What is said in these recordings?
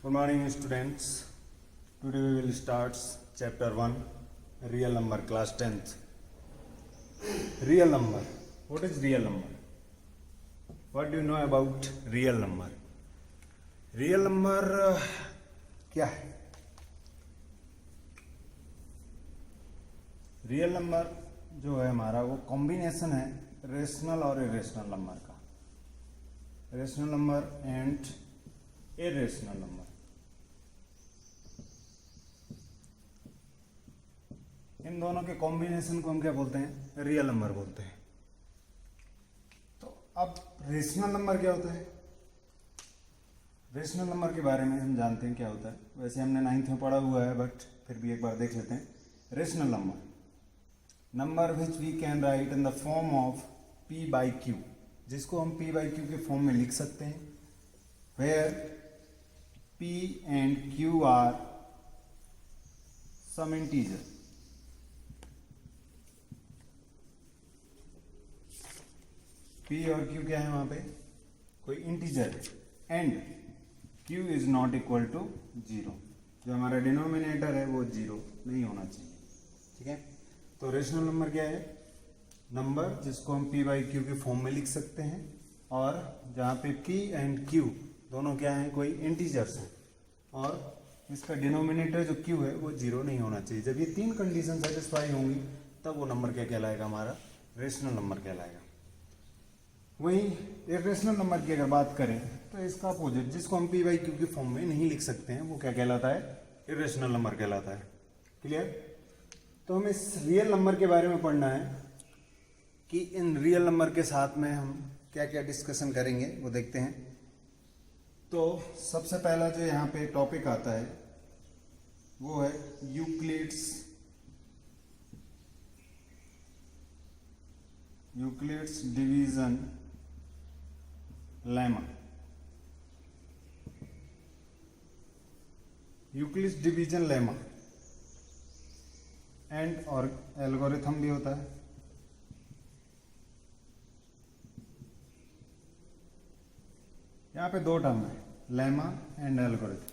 Good morning, students. Today we will start chapter 1, real number, class 10th. Real number. What is real number? What do you know about real number? Real number क्या है? Real number जो है हमारा वो combination है rational और irrational number का. Rational number and irrational number. इन दोनों के कॉम्बिनेशन को हम क्या बोलते हैं? रियल नंबर बोलते हैं. तो अब रेशनल नंबर क्या होता है? रेशनल नंबर के बारे में हम जानते हैं क्या होता है. वैसे हमने 9th में पढ़ा हुआ है, बट फिर भी एक बार देख लेते हैं. Rational number, number which we can write in the form of p by q, जिसको हम p बाई क्यू के फॉर्म में लिख सकते हैं. Where p and q are some integer. p और q क्या है? वहां पे कोई इंटीजर है. And q is not equal to 0. जो हमारा डिनोमिनेटर है वो 0 नहीं होना चाहिए. ठीक है. तो रेशनल नंबर क्या है? नंबर जिसको हम p बाई क्यू के फॉर्म में लिख सकते हैं और जहाँ पे p एंड q दोनों क्या हैं? कोई इंटीजर्स हैं और इसका डिनोमिनेटर जो q है वो 0 नहीं होना चाहिए. जब ये तीन कंडीशन सेटिस्फाई होंगी तब वो नंबर क्या कहलाएगा? हमारा रेशनल नंबर कहलाएगा. वहीं इरेशनल नंबर की अगर बात करें तो इसका अपोजिट, जिसको हम p बाई क्यू के फॉर्म में नहीं लिख सकते हैं, वो क्या कहलाता है? इरेशनल नंबर कहलाता है. क्लियर? तो हमें इस रियल नंबर के बारे में पढ़ना है कि इन रियल नंबर के साथ में हम क्या क्या डिस्कशन करेंगे वो देखते हैं. तो सबसे पहला जो यहाँ पे टॉपिक आता है वो है Euclid's division lemma. Euclid's division lemma and और एल्गोरिथम भी होता है. यहाँ पे दो टर्म है, लेमा एंड एल्गोरिथम.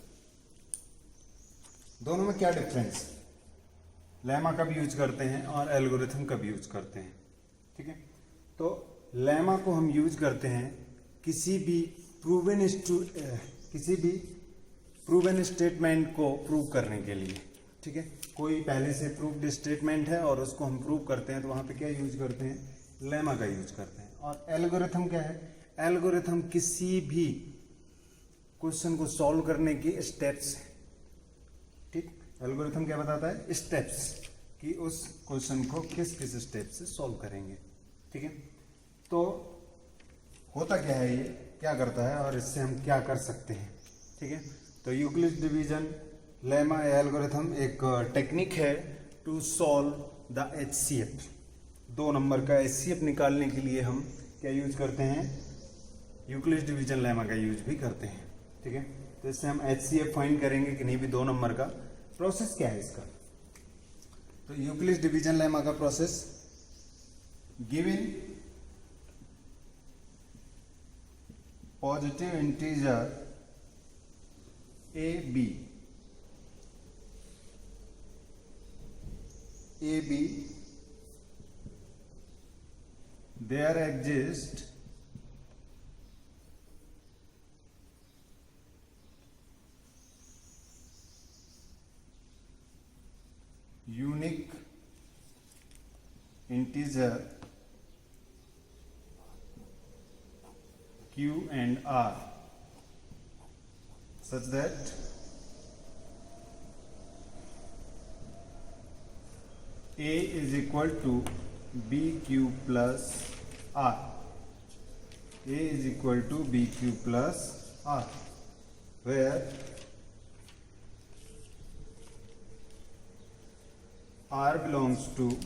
दोनों में क्या डिफरेंस? लेमा कब यूज करते हैं और एल्गोरिथम कब यूज करते हैं? ठीक है. तो लेमा को हम यूज करते हैं किसी भी प्रूवन स्टेटमेंट को प्रूव करने के लिए. ठीक है. कोई पहले से प्रूव्ड स्टेटमेंट है और उसको हम प्रूव करते हैं तो वहाँ पे क्या यूज करते हैं? लेमा का यूज करते हैं. और एल्गोरिथम क्या है? एल्गोरिथम किसी भी क्वेश्चन को सॉल्व करने की स्टेप्स है. ठीक. एल्गोरिथम क्या बताता है? स्टेप्स, कि उस क्वेश्चन को किस किस स्टेप से सॉल्व करेंगे. ठीक है. तो होता क्या है, ये क्या करता है और इससे हम क्या कर सकते हैं? ठीक है. तो यूक्लिड्स डिवीजन लेमा एल्गोरिथम एक टेक्निक है टू सॉल्व द HCF. दो नंबर का HCF निकालने के लिए हम क्या यूज करते हैं? यूक्लिड्स डिवीजन लेमा का यूज भी करते हैं. ठीक है. तो इससे हम HCF फाइंड करेंगे कि नहीं भी दो नंबर का. प्रोसेस क्या है इसका? तो यूक्लिड्स डिवीजन लेमा का process, given positive integer AB there exist unique integer Q and R such that A is equal to BQ plus R. A is equal to BQ plus R, where R belongs to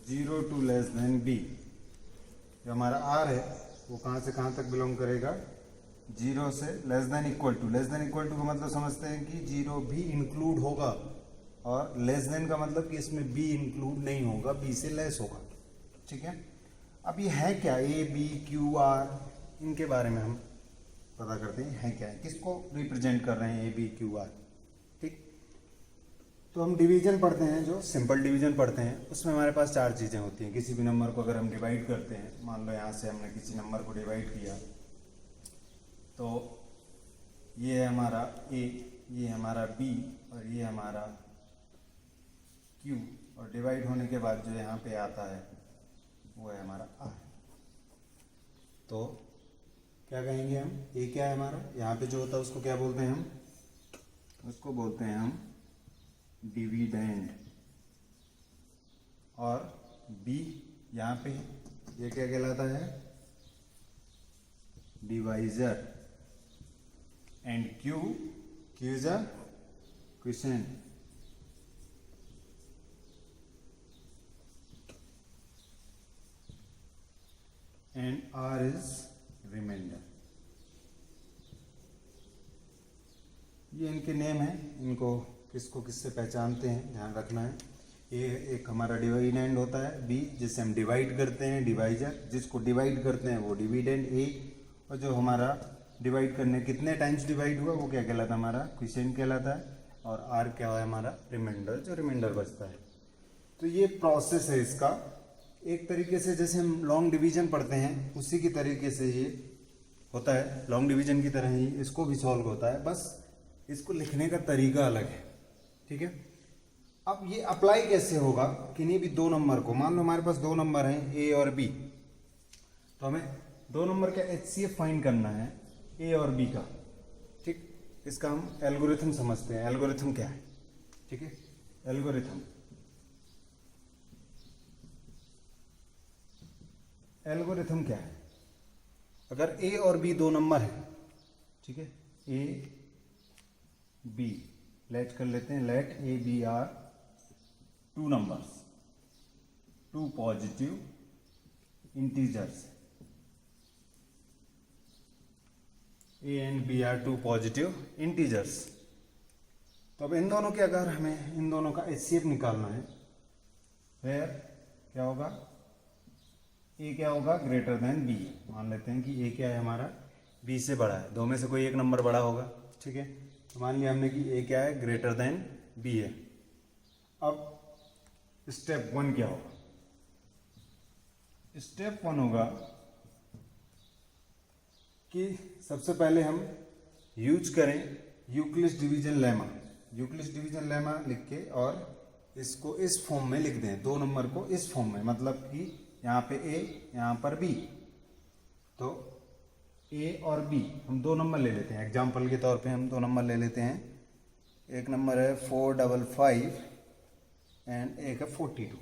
0 to less than B. जो हमारा R है वो कहाँ से कहाँ तक belong करेगा? 0 से less than equal to. Less than equal to का मतलब समझते हैं कि 0 भी इंक्लूड होगा और लेस देन का मतलब कि इसमें b इंक्लूड नहीं होगा, b से लेस होगा. ठीक है. अब ये है क्या? ए बी क्यू आर, इनके बारे में हम पता करते हैं है क्या है, किसको रिप्रेजेंट कर रहे हैं ए बी क्यू आर। ठीक, तो हम डिवीजन पढ़ते हैं, जो सिंपल डिवीजन पढ़ते हैं उसमें हमारे पास चार चीज़ें होती हैं। किसी भी नंबर को अगर हम डिवाइड करते हैं, मान लो यहाँ से हमने किसी नंबर को डिवाइड किया, तो ये है हमारा ए, ये हमारा बी और ये हमारा क्यू, और डिवाइड होने के बाद जो यहाँ पे आता है वो है हमारा आर। तो क्या कहेंगे हम, ए क्या है हमारा, यहाँ पे जो होता है उसको क्या बोलते हैं हम, उसको बोलते हैं हम डिविडेंड। और बी यहाँ पे ये क्या कहलाता है, divisor. And q is a quotient. And r is remainder. ये इनके नेम हैं, इनको किसको किससे पहचानते हैं ध्यान रखना है। ये एक हमारा डिविडेंड होता है बी, जिससे हम डिवाइड करते हैं डिवाइजर, जिसको डिवाइड करते हैं वो डिविडेंड ए, और जो हमारा डिवाइड करने कितने टाइम्स डिवाइड हुआ वो क्या कहलाता है, हमारा क्वोशिएंट कहलाता है। और आर क्या है हमारा, रिमाइंडर, जो रिमाइंडर बचता है। तो ये प्रोसेस है इसका, एक तरीके से जैसे हम लॉन्ग डिवीजन पढ़ते हैं उसी की तरीके से ये होता है, लॉन्ग डिवीजन की तरह ही इसको भी सॉल्व होता है, बस इसको लिखने का तरीका अलग है। ठीक है, अब ये अप्लाई कैसे होगा, किन्हीं भी दो नंबर को, मान लो हमारे पास दो नंबर हैं ए और बी, तो हमें दो नंबर का HCF फाइंड करना है ए और बी का। ठीक, इसका हम एल्गोरिथम समझते हैं। एल्गोरिथम क्या है, ठीक है, एल्गोरिथम क्या है, अगर ए और बी दो नंबर है, ठीक है, ए बी, लेट कर लेते हैं, let a b are two numbers, two positive integers, a and b are two positive integers. तो अब इन दोनों के, अगर हमें इन दोनों का HCF निकालना है, फिर क्या होगा, ए क्या होगा, ग्रेटर देन बी। मान लेते हैं कि ए क्या है हमारा, बी से बड़ा है, दो में से कोई एक नंबर बड़ा होगा। ठीक है, तो मान लिया हमने कि ए क्या है, ग्रेटर देन बी है। अब स्टेप वन क्या होगा, स्टेप वन होगा कि सबसे पहले हम यूज करें Euclid's division lemma. Euclid's division lemma लिख के और इसको इस फॉर्म में लिख दें, दो नंबर को इस फॉर्म में, मतलब कि यहाँ पे ए, यहाँ पर बी, तो ए और बी हम दो नंबर ले लेते हैं, एग्जाम्पल के तौर पे हम दो नंबर ले लेते हैं। एक नंबर है 455 एंड एक है 42।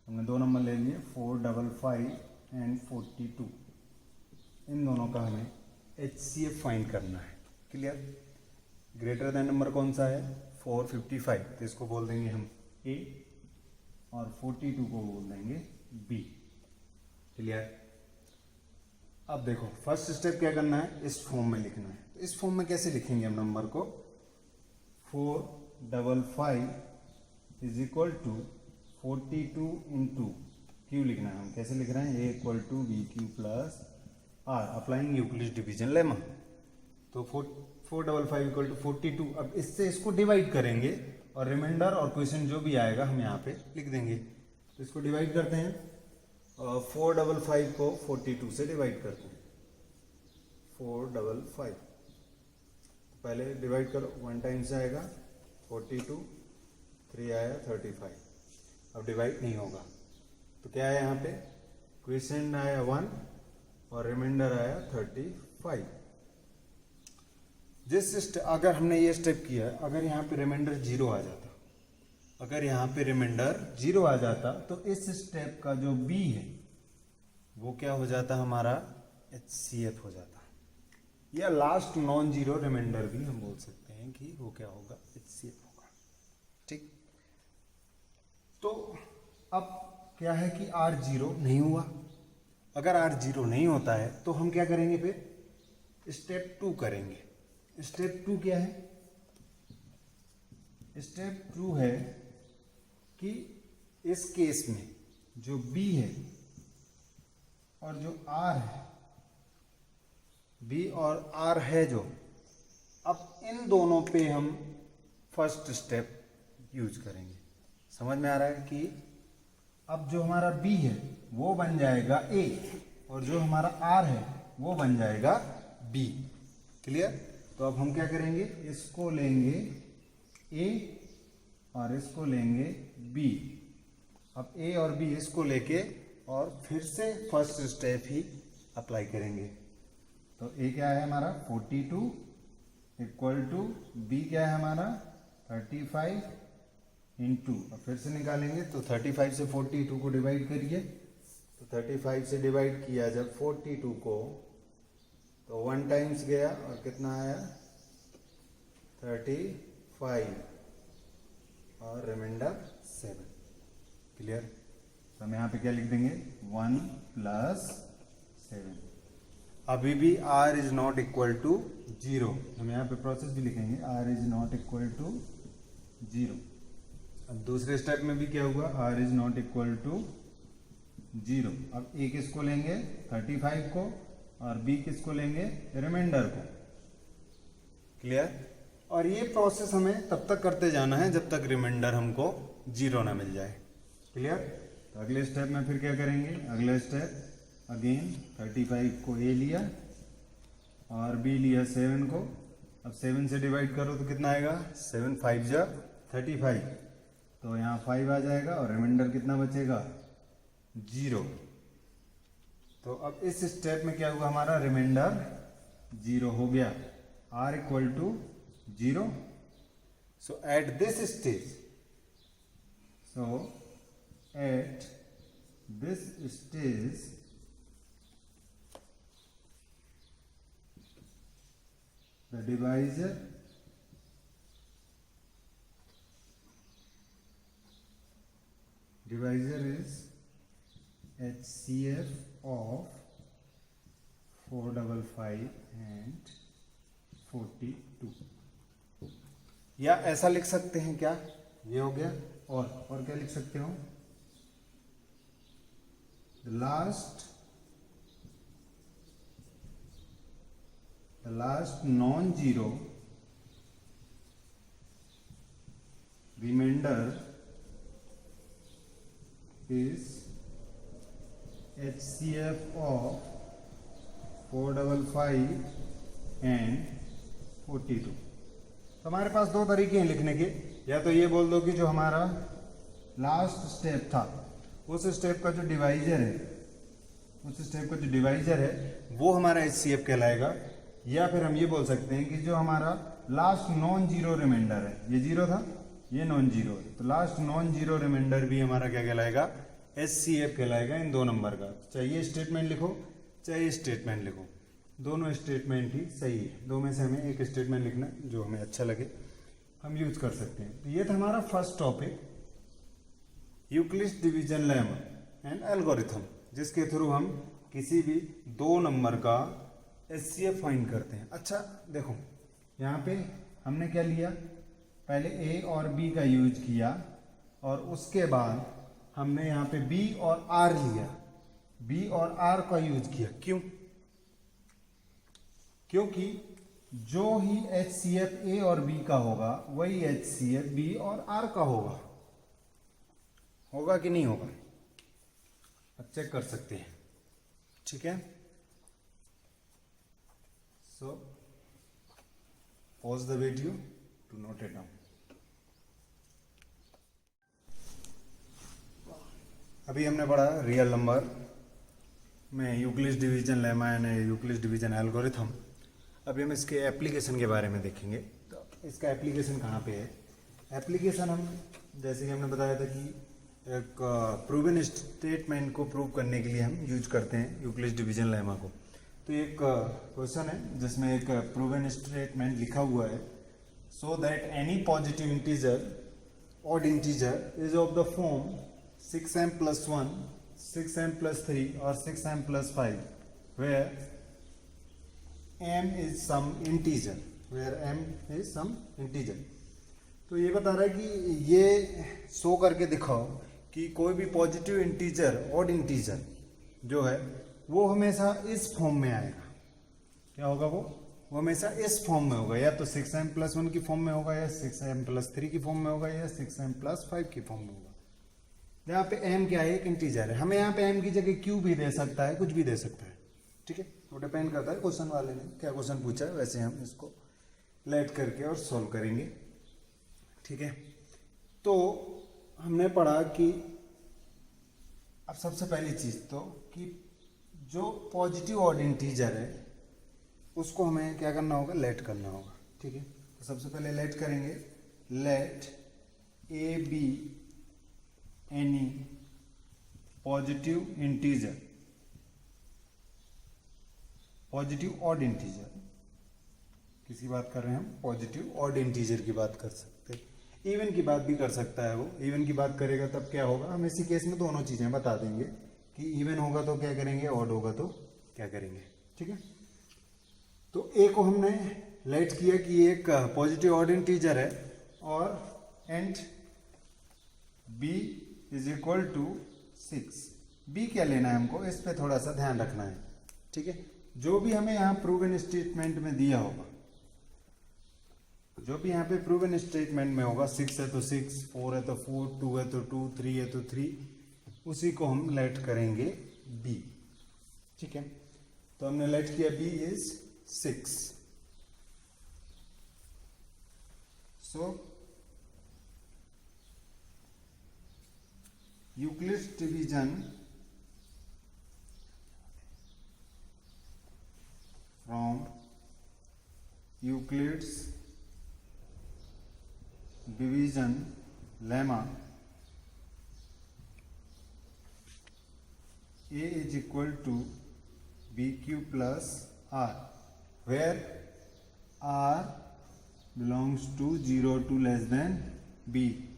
हमने दो नंबर ले लिए 455 एंड 42। इन दोनों का हमें HCF फाइंड करना है। क्लियर, ग्रेटर देन नंबर कौन सा है, 455, तो इसको बोल देंगे हम A और 42 को बोल देंगे B। क्लियर, अब देखो फर्स्ट स्टेप क्या करना है, इस फॉर्म में लिखना है। तो इस फॉर्म में कैसे लिखेंगे हम नंबर को, 455 is equal to 42 into q लिखना है। हम कैसे लिख रहे हैं, A equal to b q plus r, applying Euclid's division lemma. तो 455 इक्वल टू 42। अब इससे इसको डिवाइड करेंगे और रिमाइंडर और क्वेश्चन जो भी आएगा हम यहाँ पे लिख देंगे। तो इसको डिवाइड करते हैं, 455 को 42 से डिवाइड करते हैं, 455 पहले डिवाइड करो, 1 टाइम से आएगा 42, 3 आया 35। अब डिवाइड नहीं होगा, तो क्या है यहाँ पे, क्वेश्चन आया 1 और रिमाइंडर आया 35। अगर हमने ये स्टेप किया, अगर यहाँ पे रिमाइंडर 0 आ जाता, अगर यहाँ पे रिमाइंडर 0 आ जाता, तो इस स्टेप का जो B है वो क्या हो जाता, हमारा HCF हो जाता, या लास्ट नॉन जीरो रिमाइंडर भी हम बोल सकते हैं कि वो क्या होगा, HCF होगा। ठीक, तो अब क्या है कि R 0 नहीं हुआ। अगर R 0 नहीं होता है तो हम क्या करेंगे, फिर स्टेप 2 करेंगे। स्टेप 2 क्या है, स्टेप 2 है कि इस केस में जो B है और जो R है बी और आर है जो, अब इन दोनों पे हम फर्स्ट स्टेप यूज करेंगे। समझ में आ रहा है कि अब जो हमारा बी है वो बन जाएगा ए और जो हमारा आर है वो बन जाएगा बी। क्लियर? तो अब हम क्या करेंगे, इसको लेंगे ए और इसको लेंगे बी। अब ए और बी इसको लेके और फिर से फर्स्ट स्टेप ही अप्लाई करेंगे। तो ए क्या है हमारा 42 इक्वल टू बी क्या है हमारा 35 इंटू, अब फिर से निकालेंगे तो 35 से 42 को डिवाइड करिए। तो 35 से डिवाइड किया जब 42 को तो 1 टाइम्स गया और कितना आया 35 और रिमाइंडर 7। क्लियर? तो हम यहाँ पे क्या लिख देंगे 1 + 7। अभी भी r is not equal to 0, हम यहाँ पे प्रोसेस भी लिखेंगे r is not equal to 0। अब दूसरे स्टेप में भी क्या हुआ, r is not equal to 0। अब a किसको लेंगे 35 को और b किसको लेंगे रिमाइंडर को। क्लियर? और ये प्रोसेस हमें तब तक करते जाना है जब तक रिमाइंडर हमको 0 ना मिल जाए। क्लियर? तो अगले स्टेप में फिर क्या करेंगे, अगला स्टेप अगेन 35 को a लिया और b लिया 7 को। अब 7 से डिवाइड करो तो कितना आएगा 7 5 जा 35, तो यहाँ 5 आ जाएगा और रिमाइंडर कितना बचेगा 0। तो अब इस स्टेप में क्या हुआ, हमारा रिमाइंडर 0 हो गया, r equal to 0। So at this stage, the divisor is HCF of 455 and 42। या ऐसा लिख सकते हैं क्या, ये हो गया। और क्या लिख सकते हो, the last non-zero remainder is HCF of 455 and 42। तो हमारे पास दो तरीके हैं लिखने के, या तो ये बोल दो कि जो हमारा लास्ट स्टेप था उस स्टेप का जो डिवाइजर है वो हमारा HCF कहलाएगा, या फिर हम ये बोल सकते हैं कि जो हमारा लास्ट नॉन जीरो रिमाइंडर है, ये जीरो था ये नॉन जीरो है, तो लास्ट नॉन जीरो रिमाइंडर भी हमारा क्या कहलाएगा HCF कहलाएगा इन दो नंबर का। चाहे ये स्टेटमेंट लिखो चाहे स्टेटमेंट लिखो, दोनों स्टेटमेंट ही सही है। दो में से हमें एक स्टेटमेंट लिखना है जो हमें अच्छा लगे, हम यूज कर सकते हैं। तो ये था हमारा first topic, Euclid's division lemma and algorithm, जिसके थ्रू हम किसी भी दो नंबर का HCF फाइंड करते हैं। अच्छा देखो यहाँ पे हमने क्या लिया, पहले A और B का यूज किया और उसके बाद हमने यहाँ पे B और R लिया, B और R का यूज किया। क्यों? क्योंकि जो ही HCF A और B का होगा वही HCF B और R का होगा। होगा कि नहीं होगा, अब चेक कर सकते हैं। ठीक है, सो pause the video to note it down। अभी हमने पढ़ा रियल नंबर में Euclid's division lemma and Euclid's division algorithm. अभी हम इसके एप्लीकेशन के बारे में देखेंगे। तो इसका एप्लीकेशन कहाँ पे है? एप्लीकेशन हम जैसे कि हमने बताया था कि एक प्रूवन स्टेटमेंट को प्रूव करने के लिए हम यूज करते हैं यूक्लिड्स डिवीजन लेमा को। तो एक क्वेश्चन है जिसमें एक प्रूवन स्टेटमेंट लिखा हुआ है, so that any positive integer odd integer is of the form 6m + 1, 6m + 3 और 6m + 5 where m is some integer, तो ये बता रहा है कि ये शो करके दिखाओ कि कोई भी पॉजिटिव इंटीजर ऑड इंटीजर जो है वो हमेशा इस फॉर्म में आएगा। क्या होगा वो हमेशा इस फॉर्म में होगा, या तो 6m+1 की फॉर्म में होगा, या 6m+3 की फॉर्म में होगा, या 6m+5 की फॉर्म में होगा। यहाँ पे m क्या है, एक इंटीजर है, हमें यहाँ पे m की जगह q भी दे सकता है, कुछ भी दे सकता है, ठीक है। वो डिपेंड करता है क्वेश्चन वाले ने क्या क्वेश्चन पूछा है, वैसे हम इसको लेट करके और सॉल्व करेंगे, ठीक है। तो हमने पढ़ा कि अब सबसे पहली चीज तो कि जो पॉजिटिव ऑड इंटीजर है उसको हमें क्या करना होगा, लेट करना होगा, ठीक है। तो सबसे पहले लेट करेंगे, let a be any positive integer, positive odd integer, किसकी बात कर रहे हैं हम, पॉजिटिव ऑड इंटीजर की बात कर सकते हैं, इवन की बात भी कर सकता है वो, इवन की बात करेगा तब क्या होगा, हम इसी केस में दोनों चीजें बता देंगे कि इवन होगा तो क्या करेंगे, ऑड होगा तो क्या करेंगे, ठीक है। तो ए को हमने लेट किया कि ये एक पॉजिटिव ऑड इंटीजर है, और and b is equal to 6। b क्या लेना है हमको, इस पे थोड़ा सा ध्यान रखना है, ठीक है। जो भी हमें यहाँ प्रूवन स्टेटमेंट में दिया होगा, जो भी यहाँ पे प्रूवन स्टेटमेंट में होगा, 6 है तो 6, 4 है तो 4, 2 है तो 2, 3 है तो 3, उसी को हम लेट करेंगे b, ठीक है। तो हमने लेट किया b is 6, so Euclid's division from Euclid's division lemma A is equal to BQ plus R, where R belongs to 0 to less than B।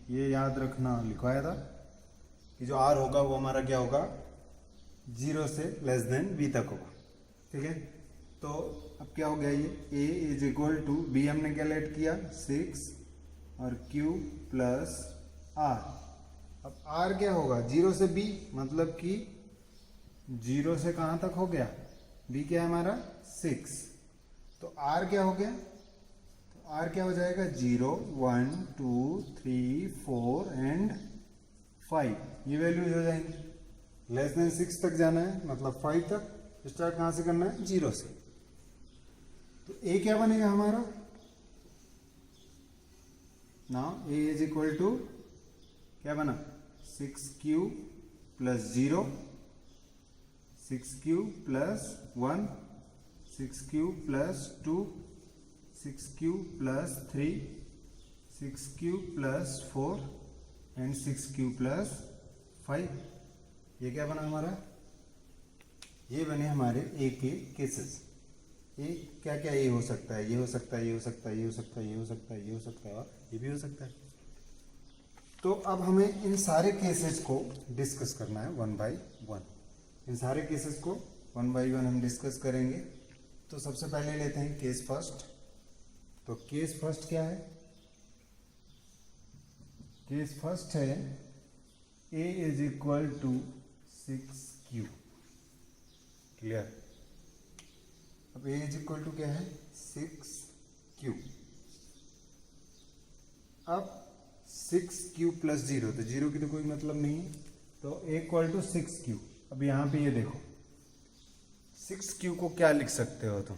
ये याद रखना, लिखवाया था कि जो R होगा वो हमारा क्या होगा, 0 से लेस देन B तक होगा, ठीक है। तो अब क्या हो गया, ये A is equal to B हमने क्या लेट किया 6 और Q प्लस R। अब R क्या होगा, 0 से B, मतलब कि 0 से कहाँ तक हो गया, B क्या है हमारा 6, तो R क्या हो गया, तो R क्या हो जाएगा 0, 1, 2, 3, 4 एंड 5, ये वैल्यूज हो जाएंगी। लेस देन 6 तक जाना है, मतलब 5 तक स्टार्ट कहाँ से करना है, 0 से। तो ए क्या बनेगा हमारा, now a is equal to क्या बना, 6q plus 0, 6q plus 1, 6q plus 2, 6q plus 3, 6q plus 4 and 6q plus 5। ये क्या बना हमारा, ये बने हमारे ए के केसेस। ये क्या क्या ये हो सकता है, ये हो सकता है, ये हो सकता है, ये हो सकता है, ये हो सकता है, ये हो सकता है, और ये भी हो सकता है। तो अब हमें इन सारे केसेस को डिस्कस करना है 1 बाई 1। इन सारे केसेस को 1 बाई 1 हम डिस्कस करेंगे। तो सबसे पहले लेते हैं केस फर्स्ट। तो केस फर्स्ट क्या है, केस फर्स्ट है a is equal to 6q, clear. अब a इज इक्वल टू क्या है 6q। अब 6q प्लस 0, तो 0 की तो कोई मतलब नहीं है, तो a इक्वल टू 6q। अब यहाँ पे ये देखो 6q को क्या लिख सकते हो तुम,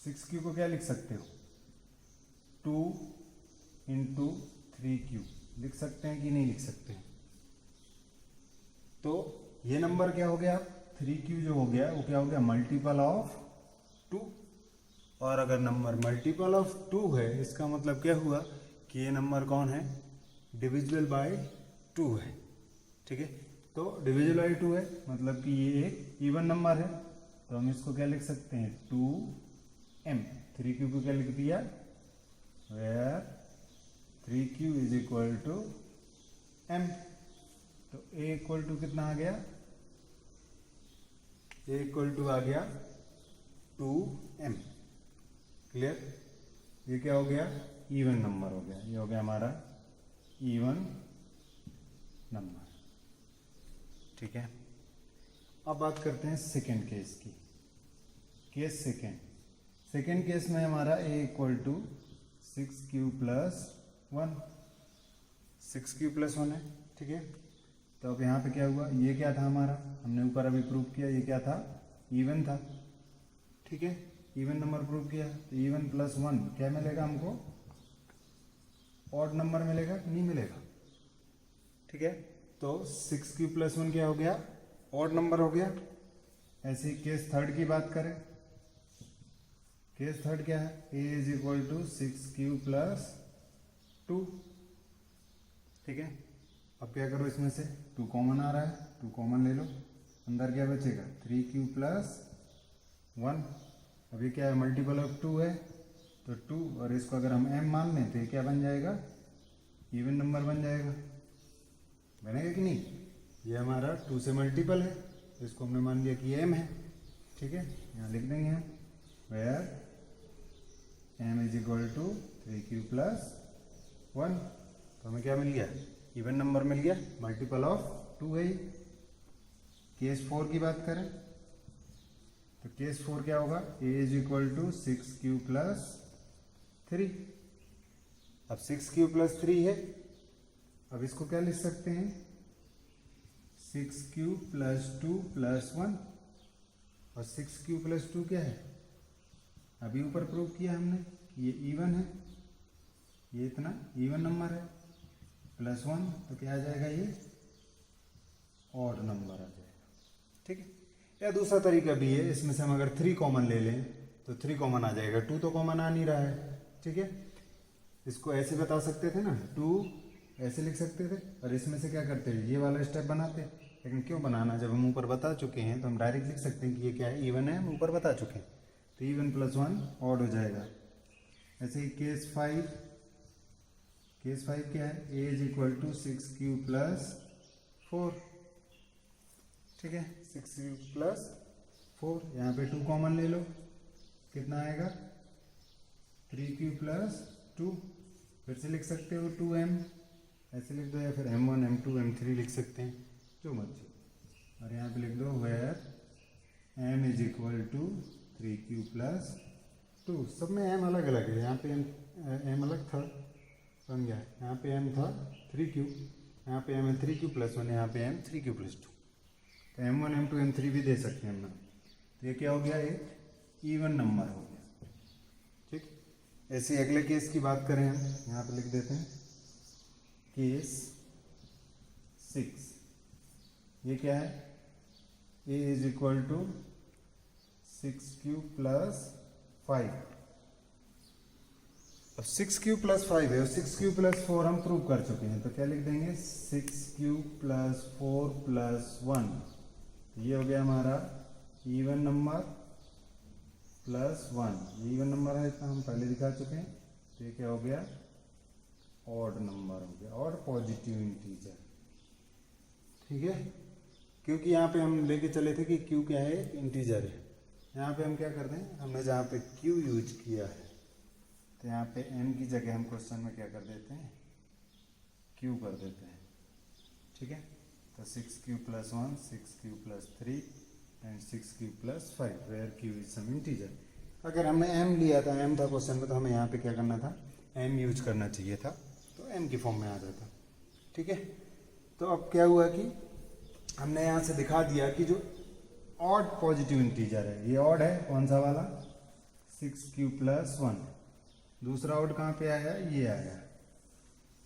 6q को क्या लिख सकते हो, 2 इंटू 3q लिख सकते हैं कि नहीं लिख सकते हैं। तो ये नंबर क्या हो गया, 3q जो हो गया वो क्या हो गया, मल्टीपल ऑफ 2। और अगर नंबर मल्टीपल ऑफ 2 है, इसका मतलब क्या हुआ कि ये नंबर कौन है, डिविजिबल बाय 2 है, ठीक है। तो डिविजिबल बाय 2 है मतलब कि ये एक इवन नंबर है, तो हम इसको क्या लिख सकते हैं 2m। 3q को क्या लिख दिया, where 3q is equal to m। तो a इक्वल टू कितना आ गया, a इक्वल टू आ गया 2m, क्लियर। ये क्या हो गया, इवन नंबर हो गया, ये हो गया हमारा इवन नंबर, ठीक है। अब बात करते हैं सेकेंड केस की। केस सेकेंड केस में हमारा a equal to 6q plus 1, 6q plus 1 है, ठीक है। तो अब यहाँ पे क्या हुआ, ये क्या था हमारा, हमने ऊपर अभी प्रूव किया, ये क्या था, इवन था, ठीक है, इवन नंबर प्रूव किया। तो इवन प्लस 1 क्या मिलेगा हमको, ऑड नंबर मिलेगा, नहीं मिलेगा, ठीक है। तो 6q प्लस 1 क्या हो गया, ऑड नंबर हो गया। ऐसे ही केस थर्ड की बात करें, केस थर्ड क्या है, a is equal to 6q plus 2, ठीक है। अब क्या करो, इसमें से 2 कॉमन आ रहा है, 2 कॉमन ले लो, अंदर क्या बचेगा 3q प्लस 1। अब ये क्या है, मल्टीपल ऑफ 2 है, तो 2 और इसको अगर हम m मान लें तो ये क्या बन जाएगा, इवन नंबर बन जाएगा, बनेगा कि नहीं। ये हमारा 2 से मल्टीपल है, तो इसको हमने मान लिया कि m है, ठीक है। यहाँ लिख देंगे हम, where m is equal to 3q plus 1। तो हमें क्या मिल गया, इवन नंबर मिल गया, मल्टीपल ऑफ 2 है। केस 4 की बात करें तो केस 4 क्या होगा, a is equal to 6q plus 3। अब 6q प्लस 3 है, अब इसको क्या लिख सकते हैं, 6q प्लस 2 प्लस 1, और 6q प्लस 2 क्या है, अभी ऊपर प्रूव किया हमने कि ये इवन है, ये इतना इवन नंबर है, प्लस 1 तो क्या आ जाएगा, ये ऑड नंबर आ जाएगा, ठीक है। या दूसरा तरीका भी है, इसमें से हम अगर 3 कॉमन ले लें तो 3 कॉमन आ जाएगा, 2 तो कॉमन आ नहीं रहा है, ठीक है। इसको ऐसे बता सकते थे ना, 2 ऐसे लिख सकते थे, और इसमें से क्या करते हैं, ये वाला स्टेप बनाते, लेकिन क्यों बनाना, जब हम ऊपर बता चुके हैं तो हम डायरेक्ट लिख सकते हैं कि ये क्या है, इवन है, हम ऊपर बता चुके हैं, तो इवन प्लस 1 ऑड हो जाएगा। ऐसे ही केस 5 क्या है, a is equal to 6q plus 4, ठीक है, 6q प्लस 4। यहाँ पे 2 कॉमन ले लो, कितना आएगा, 3q प्लस 2। फिर से लिख सकते हो 2m, ऐसे लिख दो, या फिर m1 m2 m3 लिख सकते हैं, जो मर्जी। और यहाँ पे लिख दो where m is equal to 3q plus 2। सब में m अलग अलग है, यहाँ पे m अलग था, बन गया, यहाँ पे m था 3q, यहाँ पे m है 3q प्लस 1, यहाँ पे m 3q प्लस 2। तो m1 m2 m3 भी दे सकते हैं हम ना। तो ये क्या हो गया, एक इवन नंबर हो गया, ठीक। ऐसे अगले केस की बात करें हम, यहाँ पे लिख देते हैं केस 6। ये क्या है, a is equal to 6q plus 5। अब 6q प्लस 5 है, और 6q प्लस 4 हम प्रूव कर चुके हैं, तो क्या लिख देंगे, 6q प्लस 4 प्लस 1। ये हो गया हमारा इवन नंबर प्लस 1, ये इवन नंबर है, इतना हम पहले दिखा चुके हैं। तो ये क्या हो गया, ऑड नंबर हो गया, और पॉजिटिव इंटीजर, ठीक है। क्योंकि यहाँ पे हम लेके चले थे कि q क्या है, इंटीजर है। यहाँ पे हम क्या करते हैं, हमने जहाँ पे q यूज किया है, तो यहाँ पे m की जगह हम क्वेश्चन में क्या कर देते हैं, q कर देते हैं, ठीक है। तो 6q plus 1, 6q plus 3 and 6q plus 5 where q is some integer. अगर हमने m लिया था, m था क्वेश्चन में, तो हमें यहाँ पे क्या करना था, m यूज करना चाहिए था, तो m की फॉर्म में आ जाता, ठीक है। तो अब क्या हुआ कि हमने यहाँ से दिखा दिया कि जो ऑड पॉजिटिव इंटीजर है, ये ऑड है, कौन सा वाला, 6q प्लस 1। दूसरा ऑड कहाँ पे आया, ये आया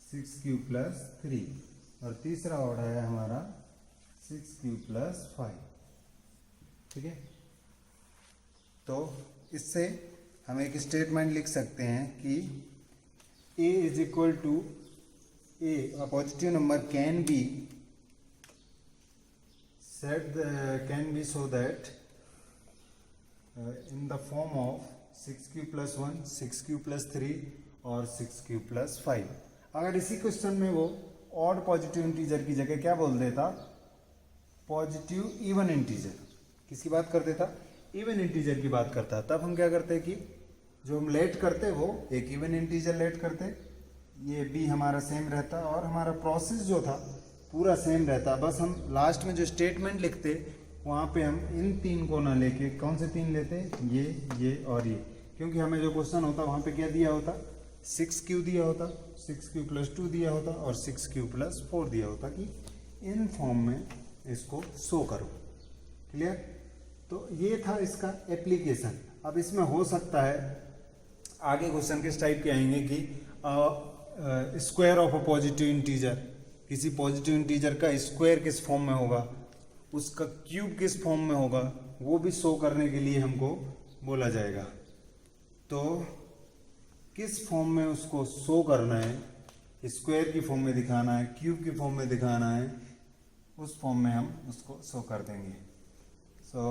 6q प्लस 3, और तीसरा ऑड आया हमारा 6q प्लस 5, ठीक है। तो इससे हम एक स्टेटमेंट लिख सकते हैं कि a is equal to a positive number can be said can be so that in the form of 6q plus 1, 6q plus 3 और 6q plus 5। अगर इसी क्वेश्चन में वो ऑड पॉजिटिव इंटीजर की जगह क्या बोल देता, पॉजिटिव इवन इंटीजर, किसकी बात कर देता, इवन इंटीजर की बात करता, तब हम क्या करते कि जो हम लेट करते वो एक इवन इंटीजर लेट करते, ये b हमारा सेम रहता, और हमारा प्रोसेस जो था पूरा सेम रहता। बस हम लास्ट में जो स्टेटमेंट लिखते वहाँ पे हम इन 3 को ना लेके कौन से 3 लेते, ये और ये, क्योंकि हमें जो क्वेश्चन होता वहाँ पे क्या दिया होता, 6q दिया होता, 6q + 2 दिया होता और 6q + 4 दिया होता कि इन फॉर्म में इसको शो करो। क्लियर? तो ये था इसका एप्लीकेशन। अब इसमें हो सकता है आगे क्वेश्चन किस टाइप के आएंगे कि square of a positive integer, किसी पॉजिटिव इंटीजर का स्क्वायर किस फॉर्म में होगा, उसका क्यूब किस फॉर्म में होगा, वो भी शो करने के लिए हमको बोला जाएगा। तो किस फॉर्म में उसको शो करना है, स्क्वायर की फॉर्म में दिखाना है, क्यूब की फॉर्म में दिखाना है, उस फॉर्म में हम उसको शो कर देंगे। सो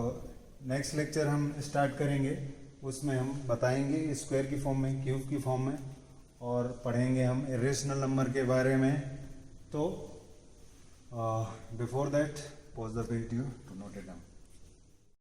नेक्स्ट लेक्चर हम स्टार्ट करेंगे, उसमें हम बताएंगे स्क्वायर की फॉर्म में, क्यूब की फॉर्म में, और पढ़ेंगे हम इरेशनल नंबर के बारे में। तो before that pause the video to note it down.